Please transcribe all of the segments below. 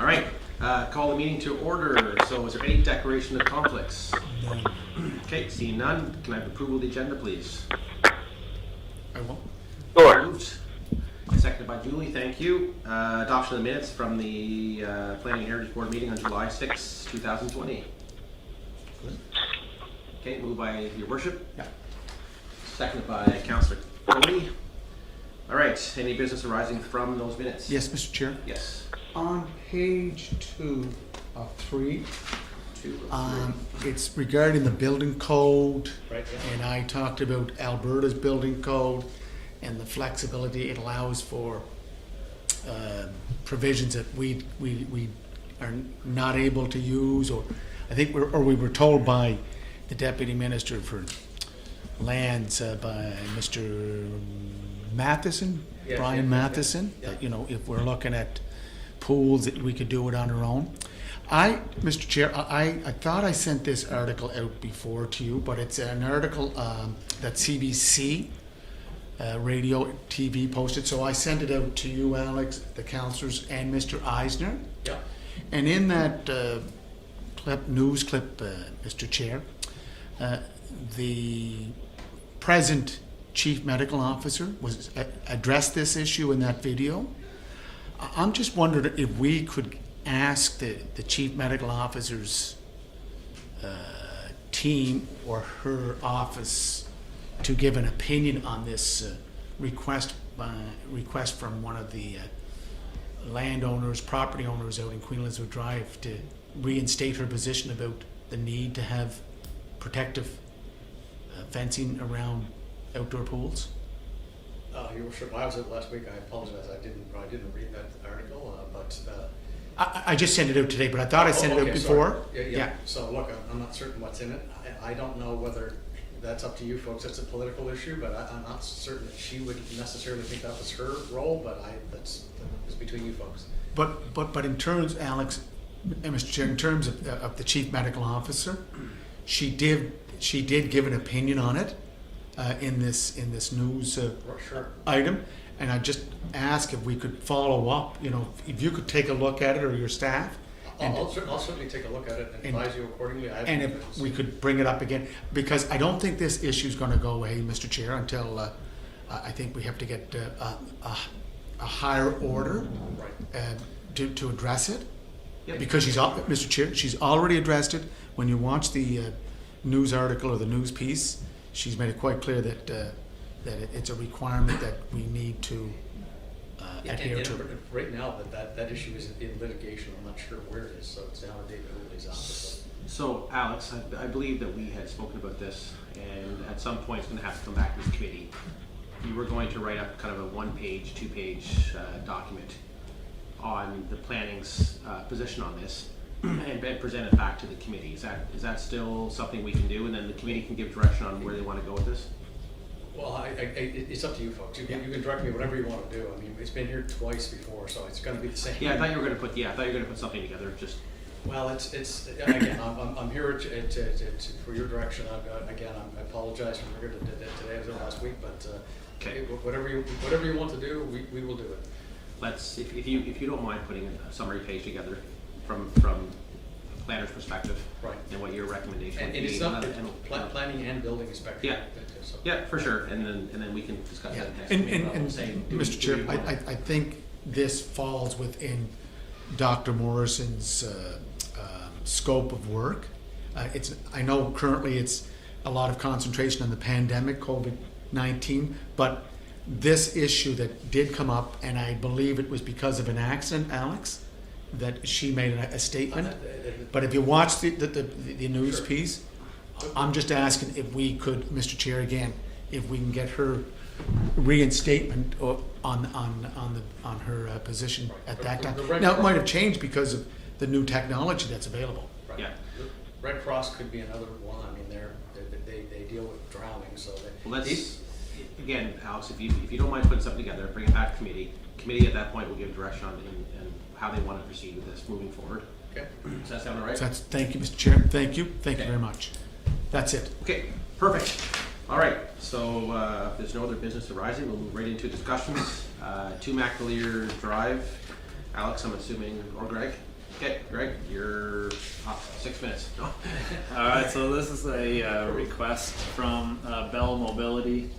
All right, call the meeting to order. So is there any declaration of conflicts? None. Okay, seeing none, can I have approval of the agenda, please? I won't. Sure. Moved. Seconded by Julie, thank you. Adoption of the minutes from the Planning and Heritage Board meeting on July 6, 2020. Good. Okay, moved by your worship. Yeah. Seconded by Councillor Cody. All right, any business arising from those minutes? Yes, Mr. Chair. Yes. On page 2 of 3, 2 of 3. it's regarding the building code. Right, yeah. And I talked about Alberta's building code and the flexibility it allows for provisions that we are not able to use, or I think we were told by the Deputy Minister for Lands by Mr. Matheson, Yes, Brian yes, Matheson, yes. that, you know, if we're looking at pools, that we could do it on our own. Mr. Chair, I thought I sent this article out before to you, but it's an article that CBC radio TV posted, so I sent it out to you, Alex, the councillors, and Mr. Eisner. Yeah. And in that news clip, Mr. Chair, the present chief medical officer was addressed this issue in that video. I'm just wondering if we could ask the chief medical officer's team or her office to give an opinion on this request from one of the property owners out in Queen Elizabeth Drive, to reinstate her position about the need to have protective fencing around outdoor pools. Your worship, I was at last week. I apologize. I didn't read that article, but. I just sent it out today, but I thought I sent it out before. Yeah. So look, I'm not certain what's in it. I don't know whether that's up to you folks. It's a political issue, but I'm not certain that she would necessarily think that was her role. But that's between you folks. But in terms, Alex, and Mr. Chair, in terms of the chief medical officer, she did give an opinion on it in this news Sure. item, and I just asked if we could follow up. You know, if you could take a look at it, or your staff. I'll certainly take a look at it and advise you accordingly. And if we could bring it up again, because I don't think this issue is going to go away, Mr. Chair, until I think we have to get a higher order to address it. Yep. Because Mr. Chair, she's already addressed it. When you watch the news article or the news piece, she's made it quite clear that it's a requirement that we need to adhere to. Right now, that issue is in litigation. I'm not sure where it is, so it's down at David Hooley's office. So, Alex, I believe that we had spoken about this, and at some point it's going to have to come back to this committee. You were going to write up kind of a 1-page, 2-page document on the planning's position on this, and present it back to the committee. Is that still something we can do, and then the committee can give direction on where they want to go with this? Well, it's up to you folks. You can direct me whatever you want to do. I mean, it's been here twice before, so it's going to be the same. Yeah, I thought you were going to put something together. Just well, it's again. I'm here for your direction. I apologize for forgetting to do that today as well last week, but okay. Whatever you want to do, we will do it. Let's, if you don't mind putting a summary page together from planner's perspective, right, and what your recommendation and would be. It's not planning and building inspection. Yeah. So. Yeah, for sure, and then we can discuss that next And, meeting. and Mr. Chair, I think this falls within Dr. Morrison's scope of work. I know currently it's a lot of concentration on the pandemic, COVID-19, but this issue that did come up, and I believe it was because of an accident, Alex, that she made a statement. But if you watch the news Sure. piece, I'm just asking if we could, Mr. Chair, again, if we can get her reinstatement on her position at that time. Now, it might have changed because of the new technology that's available. Right. Yeah. The Red Cross could be another one. I mean, they deal with drowning, so again, Alex, if you don't mind putting something together, bring it back to committee. Committee at that point will give direction on and how they want to proceed with this moving forward. Okay. Does that sound all right? Thank you, Mr. Chair. Thank you very much. That's it. Okay, perfect. All right, so if there's no other business arising, we'll move right into discussions. 2 McAleer Drive. Alex, I'm assuming, or Greg? Okay, Greg, you're up 6 minutes. Alright, so this is a request from Bell Mobility.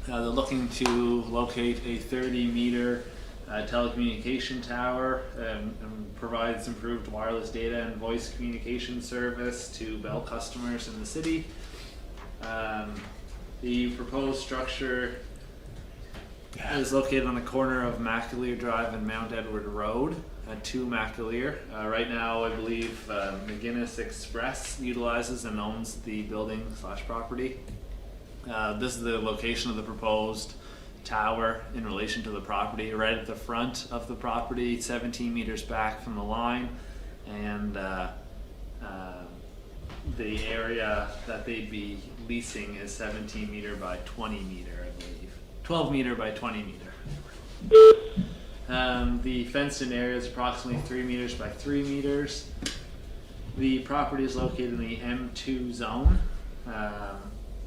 They're looking to locate a 30-meter telecommunication tower and provides improved wireless data and voice communication service to Bell customers in the city. The proposed structure is located on the corner of Macaleer Drive and Mount Edward Road at 2 Macaleer. Right now, I believe McGuinness Express utilizes and owns the building / property. This is the location of the proposed tower in relation to the property, right at the front of the property, 17 meters back from the line, and the area that they'd be leasing is 17 meter by 20 meter, I believe. 12 meter by 20 meter. The fenced in area is approximately 3 meters by 3 meters. The property is located in the M2 zone.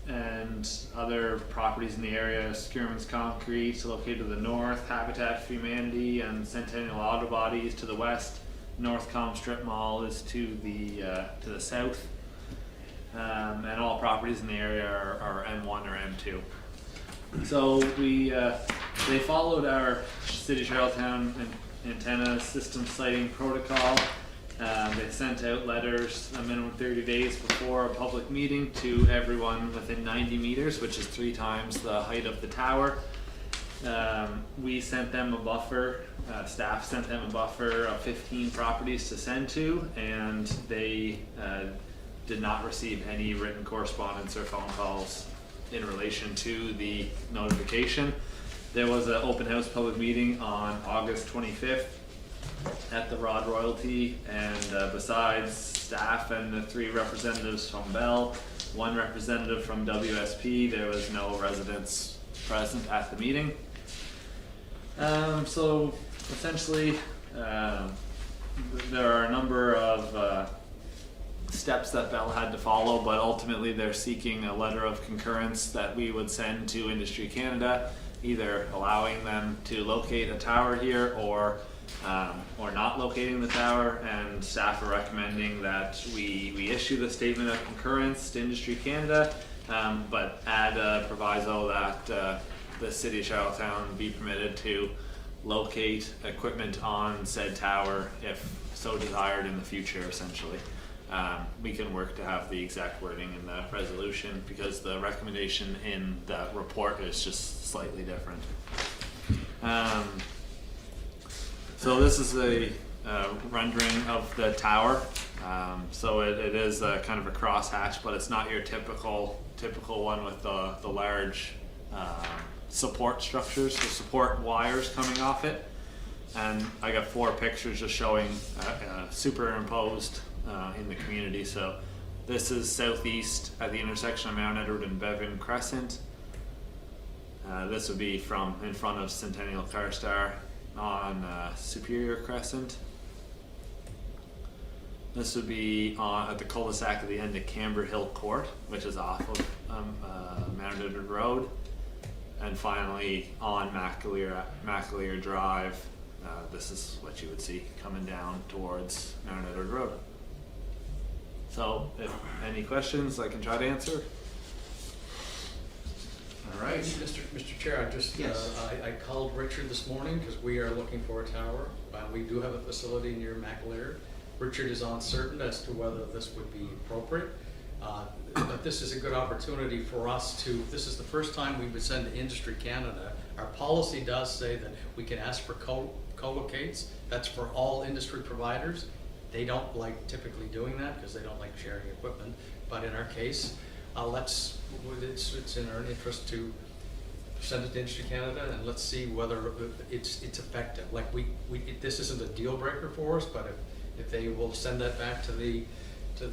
And other properties in the area, Skierman's Concrete located to the north, Habitat for Humanity and Centennial Auto Bodies to the west, Northcom Strip Mall is to the south, and all properties in the area are M1 or M2. So they followed our City of Charlottetown antenna system siting protocol. They sent out letters a minimum 30 days before a public meeting to everyone within 90 meters, which is 3 times the height of the tower. We sent them a buffer, staff sent them a buffer of 15 properties to send to, and they did not receive any written correspondence or phone calls in relation to the notification. There was an open house public meeting on August 25th. At the Rod Royalty, and besides staff and the 3 representatives from Bell, 1 representative from WSP, there was no residents present at the meeting. So essentially, there are a number of steps that Bell had to follow, but ultimately they're seeking a letter of concurrence that we would send to Industry Canada, either allowing them to locate a tower here or not locating the tower, and staff are recommending that we issue the statement of concurrence to Industry Canada, but add a proviso that the City of Charlottetown be permitted to locate equipment on said tower if so desired in the future, essentially. We can work to have the exact wording in the resolution because the recommendation in the report is just slightly different. So this is a rendering of the tower. So it is a kind of a crosshatch, but it's not your typical one with the large support structures, the support wires coming off it. And I got 4 pictures just showing superimposed in the community. So this is southeast at the intersection of Mount Edward and Bevan Crescent. This would be from in front of Centennial Car Star on Superior Crescent. This would be at the cul-de-sac at the end of Camber Hill Court, which is off of Mount Edward Road. And finally on Macaleer Drive, this is what you would see coming down towards Mount Edward Road. So if any questions, I can try to answer. All right. Mr. Chair, I just, Yes. I called Richard this morning because we are looking for a tower. We do have a facility near Macaleer. Richard is uncertain as to whether this would be appropriate. But this is a good opportunity for us to, this is the first time we would send to Industry Canada. Our policy does say that we can ask for co-locates. That's for all industry providers. They don't like typically doing that because they don't like sharing equipment. But in our case, it's in our interest to send it to Industry Canada and let's see whether it's effective. Like this isn't a deal breaker for us, but if they will send that back to the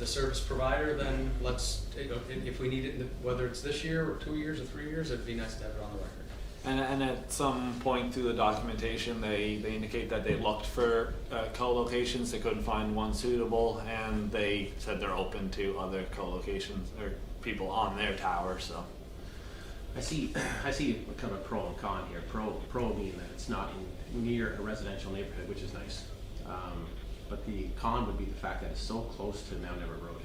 service provider, then let's, if we need it, whether it's this year or 2 years or 3 years, it'd be nice to have it on the record. And at some point through the documentation, they indicate that they looked for co-locations. They couldn't find one suitable, and they said they're open to other co-locations or people on their tower. So I see kind of a pro and con here. Pro meaning that it's not near a residential neighborhood, which is nice. But the con would be the fact that it's so close to Mount Everett Road.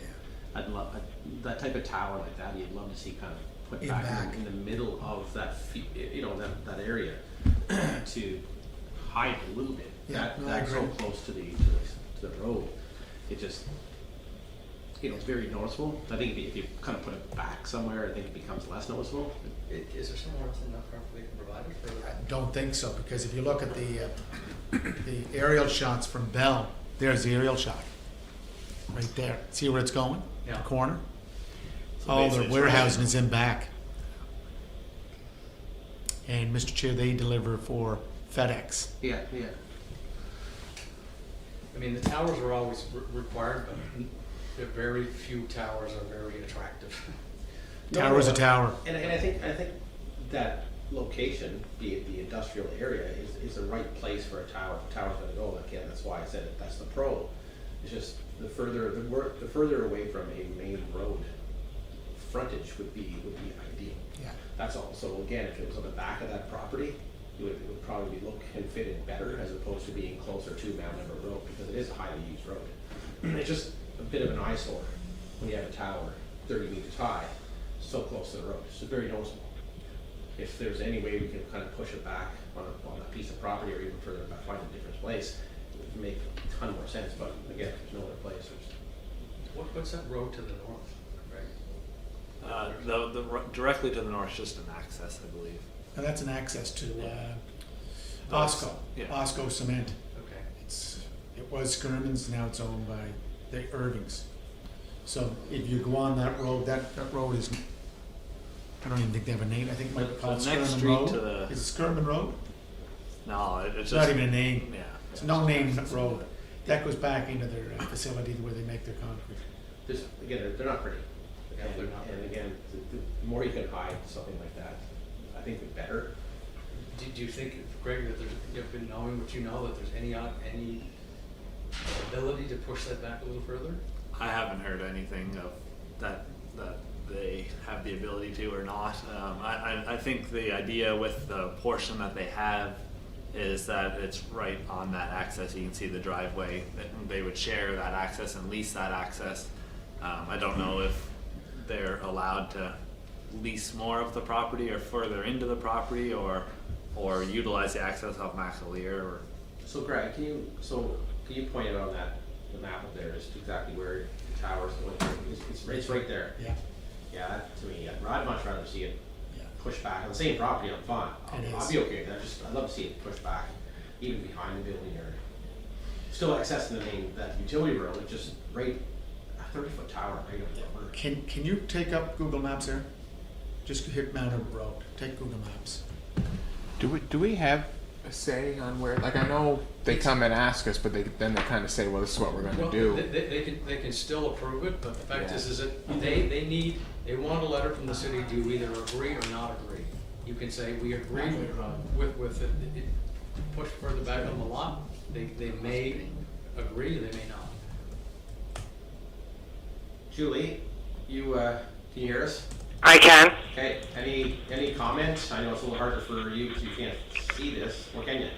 I'd love that type of tower like that. You'd love to see kind of put back in the middle of that, that area to hide a little bit. Yeah, That's so close to the road. It just, it's very noticeable. I think if you kind of put it back somewhere, I think it becomes less noticeable. Is there somewhere else in that property can provide it further? I don't think so, because if you look at the aerial shots from Bell, there's the aerial shot. Right there. See where it's going? Yeah. The corner? So All basically the it's warehousing is in back. And Mr. Chair, they deliver for FedEx. Yeah. I mean, the towers are always required, but the very few towers are very attractive. Tower's a tower. And I think that location, be it the industrial area, is the right place for a tower. If a tower's gonna go, again, that's why I said it, that's the pro. It's just the further away from a main road frontage would be ideal. Yeah. That's all. So again, if it was on the back of that property, it would probably look and fit in better as opposed to being closer to Mount Everett Road, because it is a highly used road. It's just a bit of an eyesore when you have a tower 30 meters high, so close to the road. It's just very noticeable. If there's any way we can kind of push it back on a piece of property, or even further back, find a different place, it would make a ton more sense. But again, there's no other place. What's that road to the north, right? Directly to the north, just an access, I believe. And that's an access to Those- Osco. yeah. Osco Cement. Okay. It was Skirman's, now it's owned by the Irvings. So if you go on that road, that road is, I don't even think they have a name. I think it might be called The next Skirman street Road. to the- Is it Skirman Road? No, it's It's just not even a name. Yeah. It's no name road. That goes back into their facility where they make their concrete. Just again, they're not pretty. Yeah, they're not And pretty. again, the more you can hide something like that, I think the better. Do you think, Greg, that you've been knowing what you know, that there's any ability to push that back a little further? I haven't heard anything of that they have the ability to or not. I think the idea with the portion that they have is that it's right on that access. You can see the driveway. That they would share that access and lease that access. I don't know if they're allowed to lease more of the property or further into the property, or utilize the access off Maxilier. Or So Greg, can you point it on the map up there, just exactly where the tower's going? It's right there. Yeah. Yeah, that, to me, I'd much rather see it Yeah. pushed back on the same property. I'm fine. It I'll is. be okay with that. I'd love to see it pushed back, even behind the building, or still accessing that utility road. It's just right, a 30-foot tower right over the corner. Can you take up Google Maps there? Just hit Mount Everett Road. Take Google Maps. Do we have a say on where? Like, I know they come and ask us, but then they kind of say, "Well, this is what we're going to Well, do." they can still approve it, but the fact Yeah. is that they want a letter from the city to either agree or not agree. You can say, we agree with it push further back on the lot. They may agree, they may not. Julie, you can you hear us? I can. Okay. Any comments? I know it's a little harder for you because you can't see this. Or can you?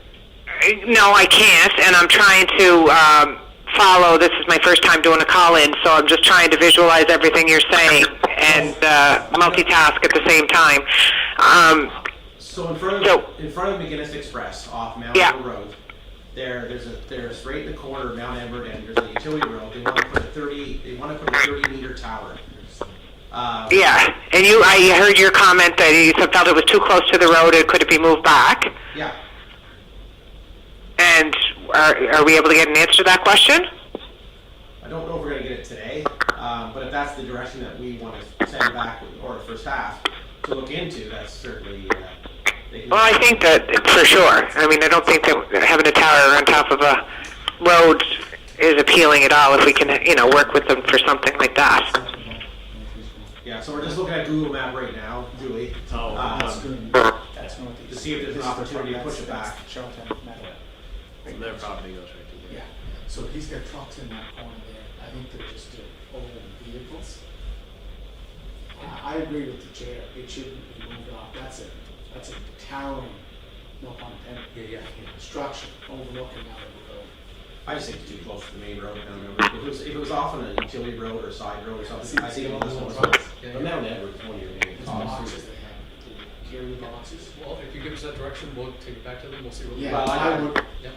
No, I can't, and I'm trying to follow. This is my first time doing a call-in, so I'm just trying to visualize everything you're saying and multitask at the same time. So in front of McGinnis Express off Mount Yeah. Everett Road, there's right in the corner of Mount Everett, and there's a utility road. They want to put a 30-meter tower. Yeah, and I heard your comment that you felt it was too close to the road, and could it be moved back? Yeah. And are we able to get an answer to that question? I don't know if we're going to get it today, but if that's the direction that we want to send back, or the first half to look into, that's certainly. Well, I think that for sure. I mean, I don't think that having a tower on top of a road is appealing at all. If we can, work with them for something like that. Yeah, so we're just looking at Google Map right now, Julie. That's northeast. To see if there's an opportunity to push it back. Charlton Meadow. so their property goes right to there. Yeah. So he's got trucks in that corner there. I think they're just old vehicles. I agree with the chair, it shouldn't be moved off, that's a towering, no pun intended, Yeah. structure overlooking out of the road. I just think it's too close to the main road. I don't remember. If it was off on a utility road or side road or something, I think it was one Yeah, But now Edwards, one of your main There's costs. boxes they have, carry the boxes. Well, if you give us that direction, we'll take it back to them, we'll see what. Yeah, Well, I would, Yep.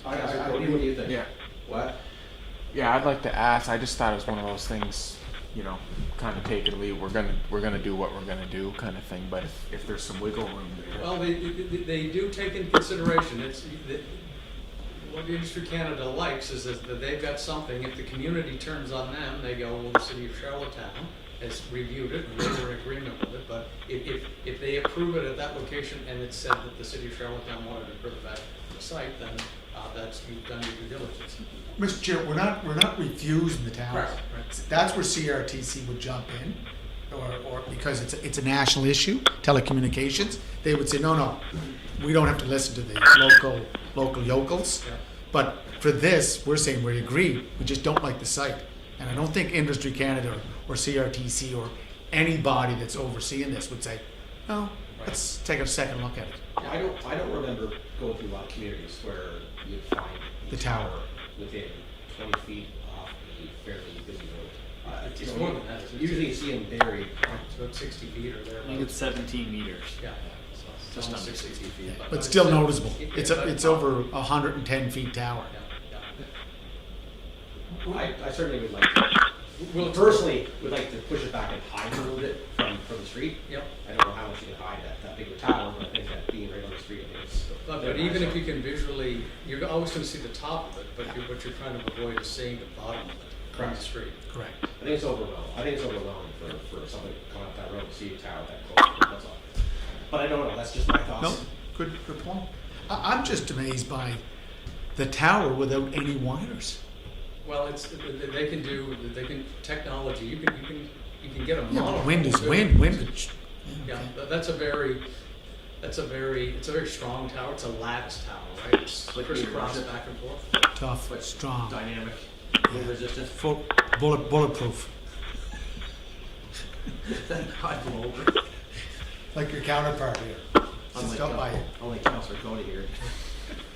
What do you think? Yeah. What? Yeah, I'd like to ask. I just thought it was one of those things, you know, kind of take it or leave. We're gonna do what we're gonna do, kind of thing. But if there's some wiggle room there, Well, they do take into consideration, what the Industry Canada likes is that they've got something, if the community turns on them, they go, well, the city of Charlottetown has reviewed it and they're in agreement with it, but if they approve it at that location and it said that the city of Charlottetown wanted to approve that site, then you've done your due diligence. Mr. Chair, we're not refusing the tower. Right. That's where CRTC would jump in, or because it's a national issue, telecommunications, they would say, no, we don't have to listen to the local yokels. Yeah. But for this, we're saying we agree, we just don't like the site. And I don't think Industry Canada or CRTC or anybody that's overseeing this would say, no, let's take a second look at it. I don't remember going through a lot of communities where you'd find The tower. within 20 feet off a fairly busy road. It's more than that, isn't it? Usually you see them buried. It's about 60 feet or I think thereabouts. it's 17 meters. Yeah, so Just almost under 60 feet. But still noticeable. Yeah, It's over 110 feet tower. Yeah. I certainly would like to. We'll Personally, would like to push it back and hide a little bit from the street. Yep. I don't know how much you can hide that big of a tower, but I think that being right on the street is. But even if you can visually, you're always going to see the top of it, but what you're trying to avoid is seeing the bottom of it from the street. Correct. I think it's overwhelming. I think it's overwhelming for somebody coming up that road to see a tower that close. That's all. But I don't know. That's just my thoughts. No, good point. I'm just amazed by the tower without any wires. Well, they can technology. You can get a Yeah, model. but wind is wind. Yeah, that's a very strong tower. It's a lattice tower, right? It's Like crisscross being back and forth. Tough, But strong, dynamic, wind resistant. bulletproof. I'd blow over. Like your counterpart here. Unlike, Don't buy it. Unlike Councillor Cody here.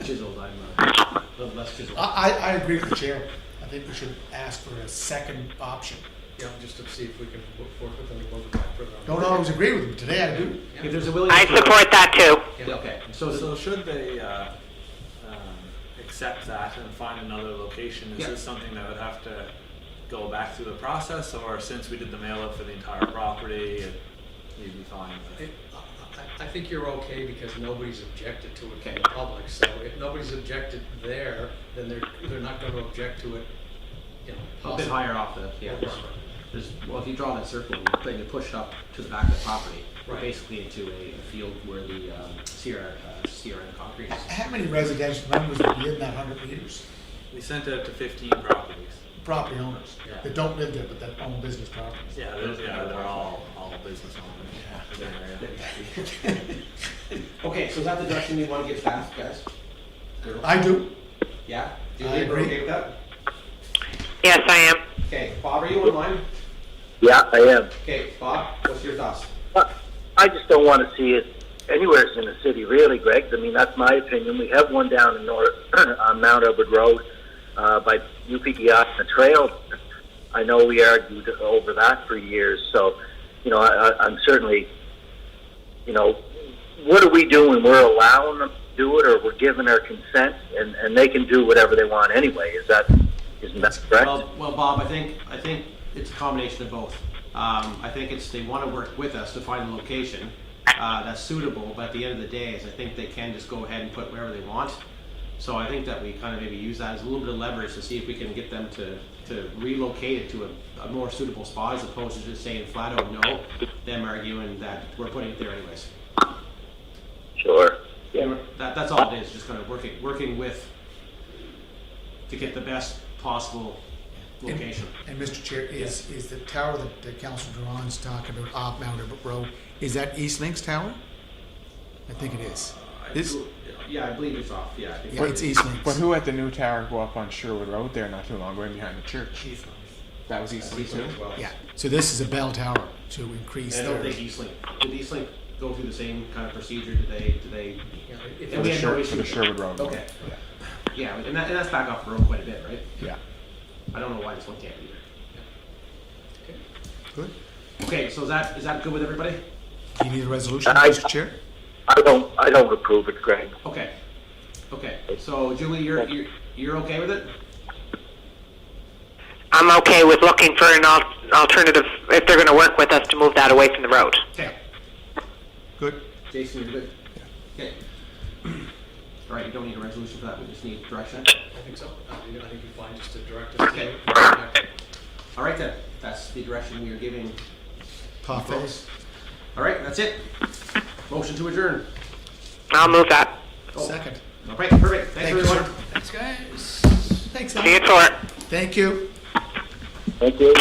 Chiseled, I'm a little less chiseled. I agree with the chair. I think we should ask for a second option. Yeah, just to see if we can work with them to move it back further. on. Don't always agree with them. Today I do. Yeah. If there's a willingness. I support that too. Yeah, okay, so, So should they accept that and find another location? Is Yeah. this something that would have to go back through the process, or since we did the mail out for the entire property, you'd be fine with it? I think you're okay because nobody's objected to it Okay. from the public. So if nobody's objected there, then they're not going to object to it. You know, a bit possibly. higher off the, yeah. Well, if you draw that circle and you push up to the back of the property, you're Right. basically into a field where the Sierra concrete is. How many residential members would be in that 100 meters? We sent it out to 15 properties. Property owners Yeah. that don't live there but that own business properties. Yeah, they're all business owners. Yeah. Okay, so is that the direction you want to give staff, guys? I do. Yeah? Do you I think we're agree. okay with that? Yes, I am. Okay, Bob, are you online? Yeah, I am. Okay, Bob, what's your thoughts? I just don't want to see it anywhere in the city, really, Greg. I mean, that's my opinion. We have one down in North on Mount Edward Road by UPDI, the trail. I know we argued over that for years. So, I'm certainly, what are we doing? We're allowing them to do it, or we're giving our consent, and they can do whatever they want anyway. Isn't that correct? Well, Bob, I think it's a combination of both. I think they want to work with us to find a location that's suitable, but at the end of the day, I think they can just go ahead and put wherever they want. So I think that we kind of maybe use that as a little bit of leverage to see if we can get them to relocate it to a more suitable spot, as opposed to just saying flat out no, them arguing that we're putting it there anyways. Sure. And that's all it is, just kind of working with to get the best possible location. And Mr. Chair, is the tower that Councilor Duran's talking about off Mount Edward Road, is that East Link's tower? I think it is. Yeah, I believe it's off. Yeah, I think Yeah, it's East Link's. But who had the new tower go up on Sherwood Road there not too long ago, right behind the church? That was Eastlink Eastlink too? as well. Yeah, so this is a bell tower to increase And I don't their, think Eastlink, did Eastlink go through the same kind of procedure? Did they, Yeah, if and For we the, had no for issue. the Sherwood Road. one. Okay. Yeah, and that's back off the road quite a bit, right? Yeah. I don't know why this one can't be there. good. Okay, so is that good with everybody? Do you need a resolution, I- Mr. Chair? I don't approve it, Greg. Okay. Okay, so Julie, you're okay with it? I'm okay with looking for an alternative, if they're gonna work with us to move that away from the road. Okay. Good. Jason, you're good? Okay. All right, you don't need a resolution for that, we just need direction. I think so. I think you're fine just to direct us Okay. to. All right then, that's the direction we are giving Parfait. folks. All right, that's it. Motion to adjourn. I'll move that. Oh, Second. all right, perfect. Thanks Thank you, everyone. sir. Thanks, guys. Thanks, See you Al. for it. Thank you. Thank you.